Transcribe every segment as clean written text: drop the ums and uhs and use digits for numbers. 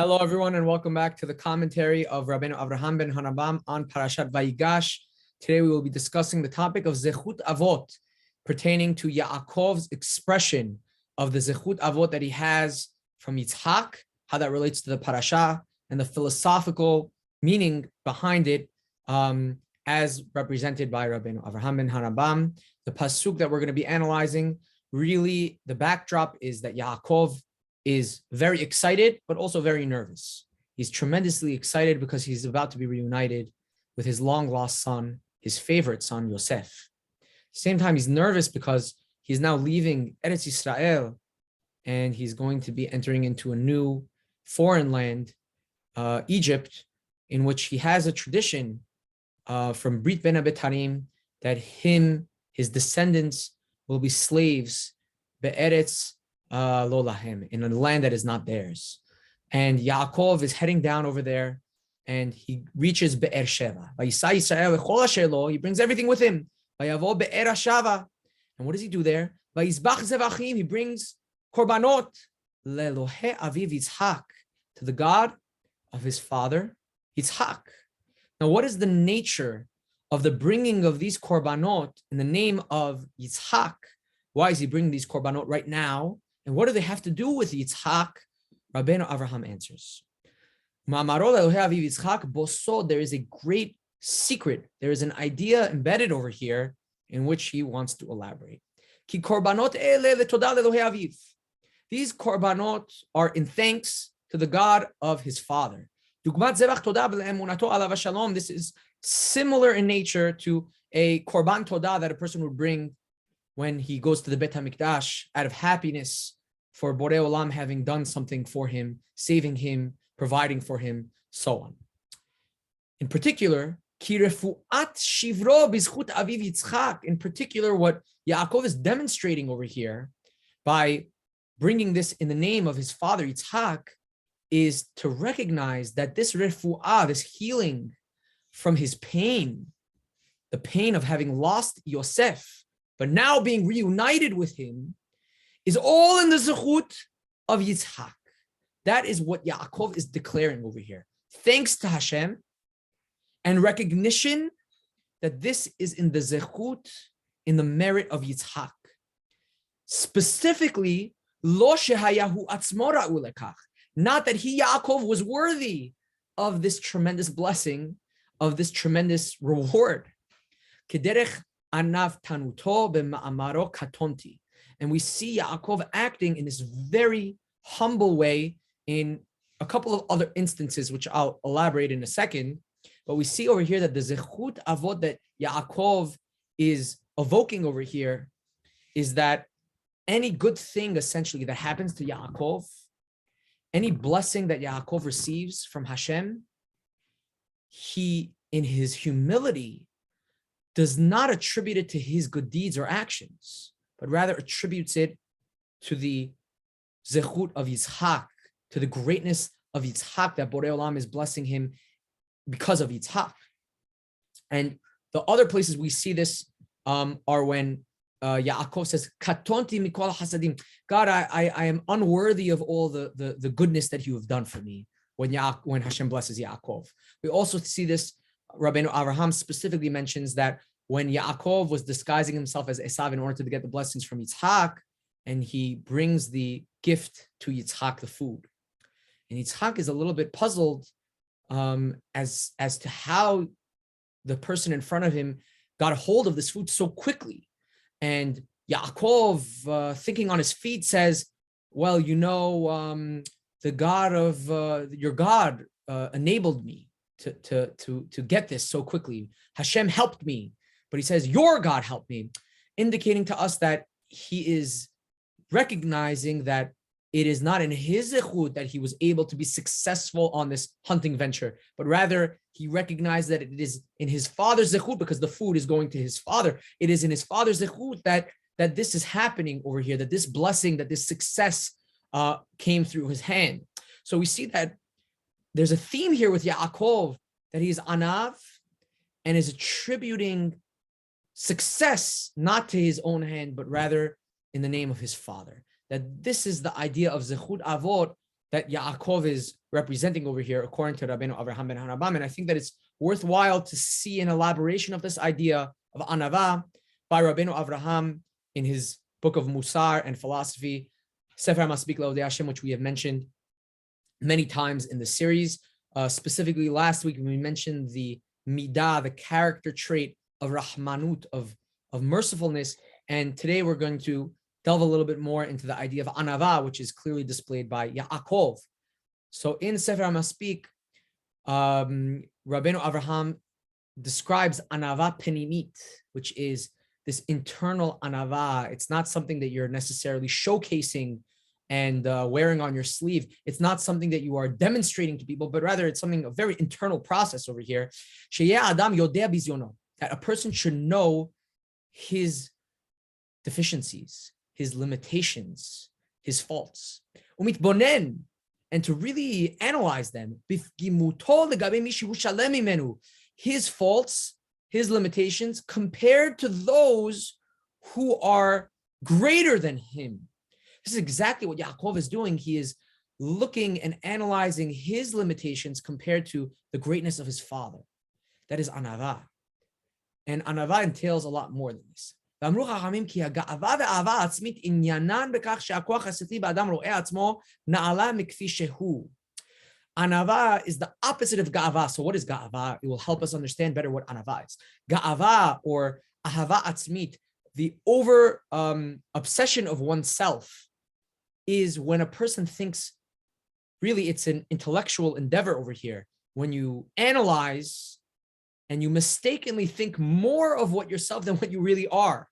Hello, everyone, and welcome back to the commentary of Rabbenu Avraham ben Harambam on Parashat Vayigash. Today, we will be discussing the topic of Zekhut Avot, pertaining to Yaakov's expression of the Zekhut Avot that he has from Yitzhak, how that relates to the Parasha, and the philosophical meaning behind it, as represented by Rabbenu Avraham ben Harambam. The pasuk that we're going to be analyzing, really, the backdrop is that Yaakov is very excited, but also very nervous. He's tremendously excited because he's about to be reunited with his long-lost son, his favorite son, Yosef. At the same time, he's nervous because he's now leaving Eretz Yisrael, and he's going to be entering into a new foreign land, Egypt, in which he has a tradition from Brit Ben Abetarim that his descendants will be slaves, Be'eretz Lo Lahem, in a land that is not theirs. And Yaakov is heading down over there, and he reaches Be'er Sheva. He brings everything with him. And what does he do there? He brings korbanot leElohe Aviv Yitzhak, to the God of his father Yitzhak. Now, what is the nature of the bringing of these korbanot in the name of Yitzhak? Why is he bringing these korbanot right now? And what do they have to do with Yitzhak? Rabbenu Avraham answers. There is a great secret. There is an idea embedded over here in which he wants to elaborate. These korbanot are in thanks to the God of his father. This is similar in nature to a korban todah that a person would bring when he goes to the Bet HaMikdash out of happiness for Borei Olam having done something for him, saving him, providing for him, so on. In particular, in particular, what Yaakov is demonstrating over here by bringing this in the name of his father Yitzhak is to recognize that this refu'ah, this healing from his pain, the pain of having lost Yosef, but now being reunited with him, is all in the Zekhut of Yitzhak. That is what Yaakov is declaring over here. Thanks to Hashem and recognition that this is in the Zekhut, in the merit of Yitzhak. Specifically, lo shehayahu atzmo ra'u lekach. Not that he, Yaakov, was worthy of this tremendous blessing, of this tremendous reward. Kederech anav tanuto b'ma'amaro katonti. And we see Yaakov acting in this very humble way in a couple of other instances, which I'll elaborate in a second. But we see over here that the Zekhut Avot that Yaakov is evoking over here is that any good thing, essentially, that happens to Yaakov, any blessing that Yaakov receives from Hashem, he, in his humility, does not attribute it to his good deeds or actions, but rather attributes it to the Zekhut of Yitzhak, to the greatness of Yitzhak, that Borei Olam is blessing him because of Yitzhak. And the other places we see this are when Yaakov says, Katonti mikol hasadim. God, I am unworthy of all the goodness that you have done for me, when Hashem blesses Yaakov. We also see this, Rabbeinu Avraham specifically mentions that when Yaakov was disguising himself as Esav in order to get the blessings from Yitzhak, and he brings the gift to Yitzhak, the food. And Yitzhak is a little bit puzzled as to how the person in front of him got a hold of this food so quickly. And Yaakov, thinking on his feet, says, well, the God of your God enabled me to get this so quickly. Hashem helped me. But he says, your God helped me, indicating to us that he is recognizing that it is not in his Zekhut that he was able to be successful on this hunting venture, but rather he recognized that it is in his father's Zekhut, because the food is going to his father. It is in his father's Zekhut that this is happening over here, that this blessing, that this success came through his hand. So we see that there's a theme here with Yaakov, that he is anav and is attributing success not to his own hand, but rather in the name of his father. That this is the idea of Zekhut Avot, that Yaakov is representing over here, according to Rabbeinu Avraham ben Harambam. And I think that it's worthwhile to see an elaboration of this idea of anava by Rabbeinu Avraham in his book of Musar and philosophy, Sefer Masbik Le'odei Hashem, which we have mentioned many times in the series. Specifically, last week we mentioned the midah, the character trait of rahmanut, of mercifulness. And today we're going to delve a little bit more into the idea of anava, which is clearly displayed by Yaakov. So in Sefer Masbik, Rabbeinu Avraham describes anava penimit, which is this internal anava. It's not something that you're necessarily showcasing and wearing on your sleeve. It's not something that you are demonstrating to people, but rather it's something, a very internal process over here. That a person should know his deficiencies, his limitations, his faults. And to really analyze them. His faults, his limitations, compared to those who are greater than him. This is exactly what Yaakov is doing. He is looking and analyzing his limitations compared to the greatness of his father. That is anava. And anava entails a lot more than this. Anava is the opposite of ga'ava. So what is ga'ava? It will help us understand better what anava is. Ga'ava, or ahava atzmit, the over obsession of oneself, is when a person thinks, really it's an intellectual endeavor over here, when you analyze and you mistakenly think more of what yourself than what you really are.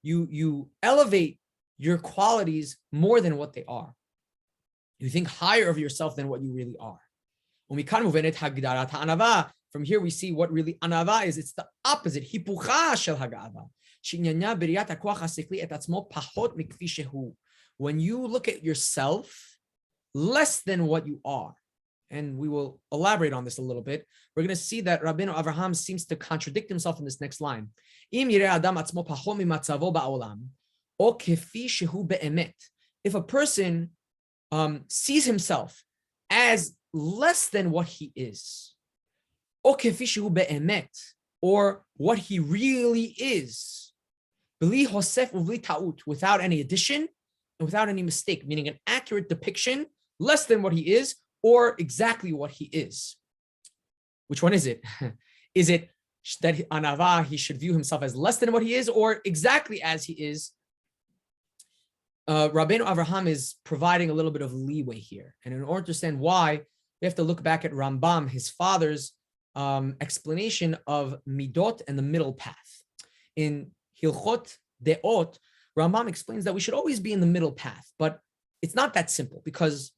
You elevate your qualities more than what they are. You think higher of yourself than what you really are. From here we see what really anava is. It's the opposite. When you look at yourself less than what you are. And we will elaborate on this a little bit. We're going to see that Rabbeinu Avraham seems to contradict himself in this next line. If a person sees himself as less than what he is, or what he really is, without any addition and without any mistake, meaning an accurate depiction, less than what he is, or exactly what he is. Which one is it? Is it that anava, he should view himself as less than what he is, or exactly as he is? Rabbeinu Avraham is providing a little bit of leeway here. And in order to understand why, we have to look back at Rambam, his father's explanation of midot and the middle path. In Hilchot De'ot, Rambam explains that we should always be in the middle path, but it's not that simple, because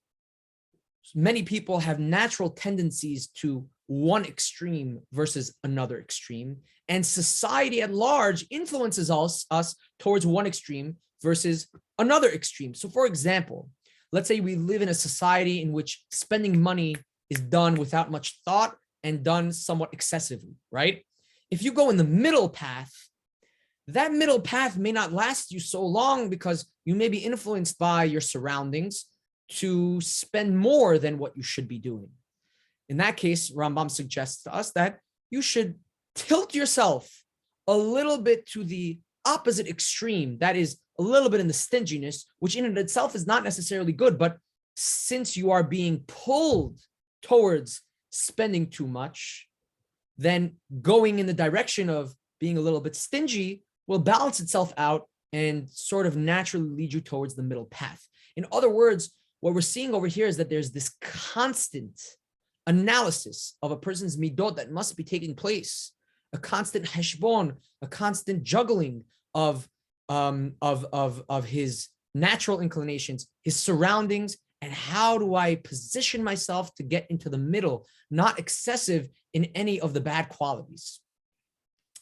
many people have natural tendencies to one extreme versus another extreme, and society at large influences us towards one extreme versus another extreme. So for example, let's say we live in a society in which spending money is done without much thought and done somewhat excessively, right? If you go in the middle path, that middle path may not last you so long, because you may be influenced by your surroundings to spend more than what you should be doing. In that case, Rambam suggests to us that you should tilt yourself a little bit to the opposite extreme, that is a little bit in the stinginess, which in and of itself is not necessarily good, but since you are being pulled towards spending too much, then going in the direction of being a little bit stingy will balance itself out and sort of naturally lead you towards the middle path. In other words, what we're seeing over here is that there's this constant analysis of a person's midot that must be taking place, a constant heshbon, a constant juggling of his natural inclinations, his surroundings, and how do I position myself to get into the middle, not excessive in any of the bad qualities.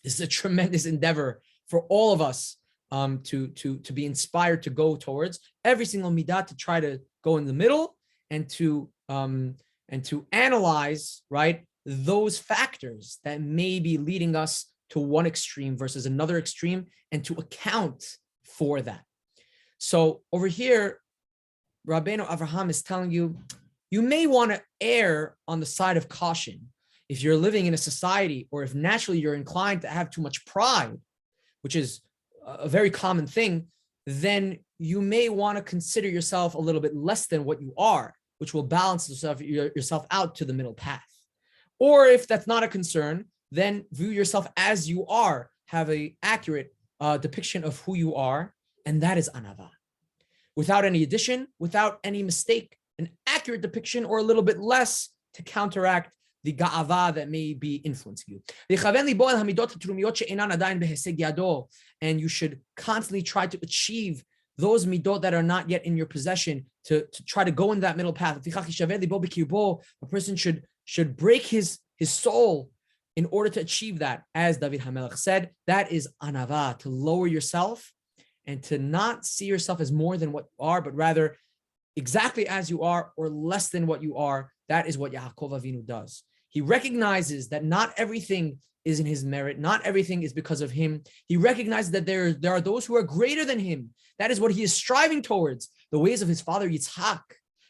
This is a tremendous endeavor for all of us to be inspired to go towards every single midah, to try to go in the middle and to analyze, right, those factors that may be leading us to one extreme versus another extreme, and to account for that. So over here, Rabbeinu Avraham is telling you, you may want to err on the side of caution. If you're living in a society, or if naturally you're inclined to have too much pride, which is a very common thing, then you may want to consider yourself a little bit less than what you are, which will balance yourself out to the middle path. Or if that's not a concern, then view yourself as you are, have an accurate depiction of who you are, and that is anava. Without any addition, without any mistake, an accurate depiction or a little bit less to counteract the ga'ava that may be influencing you. And you should constantly try to achieve those midot that are not yet in your possession, to try to go in that middle path. A person should break his soul in order to achieve that. As David HaMelech said, that is anava, to lower yourself and to not see yourself as more than what you are, but rather exactly as you are or less than what you are. That is what Yaakov Avinu does. He recognizes that not everything is in his merit, not everything is because of him. He recognizes that there are those who are greater than him. That is what he is striving towards, the ways of his father Yitzhak.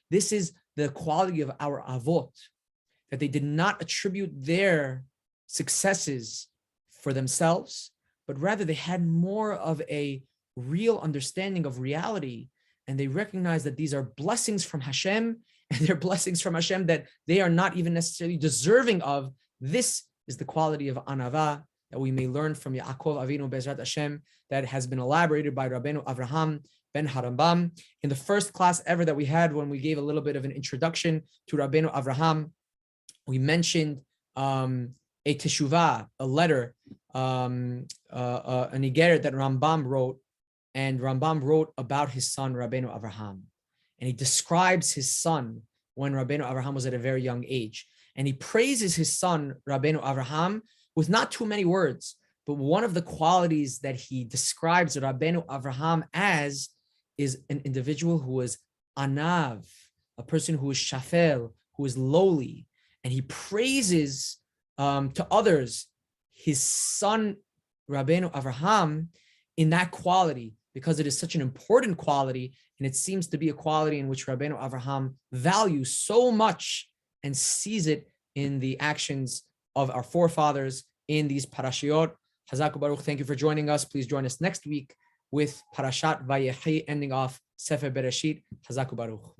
This is the quality of our Avot, that they did not attribute their successes for themselves, but rather they had more of a real understanding of reality, and they recognize that these are blessings from Hashem, and they're blessings from Hashem that they are not even necessarily deserving of. This is the quality of anava that we may learn from Yaakov Avinu Bezrat Hashem, that has been elaborated by Rabbenu Avraham ben Harambam in the first class ever that we had, when we gave a little bit of an introduction to Rabbenu Avraham. We mentioned a teshuvah, a letter, an igeret that Rambam wrote, and Rambam wrote about his son Rabbenu Avraham, and he describes his son when Rabbenu Avraham was at a very young age, and he praises his son Rabbenu Avraham with not too many words, but one of the qualities that he describes Rabbenu Avraham as is an individual who is anav, a person who is shafel, who is lowly, and he praises to others his son Rabbenu Avraham in that quality, because it is such an important quality, and it seems to be a quality in which Rabbenu Avraham values so much and sees it in the actions of our forefathers in these parashiot. Hazak Baruch, thank you for joining us. Please join us next week with Parashat Vayechi, ending off Sefer Bereshit. Hazak Baruch.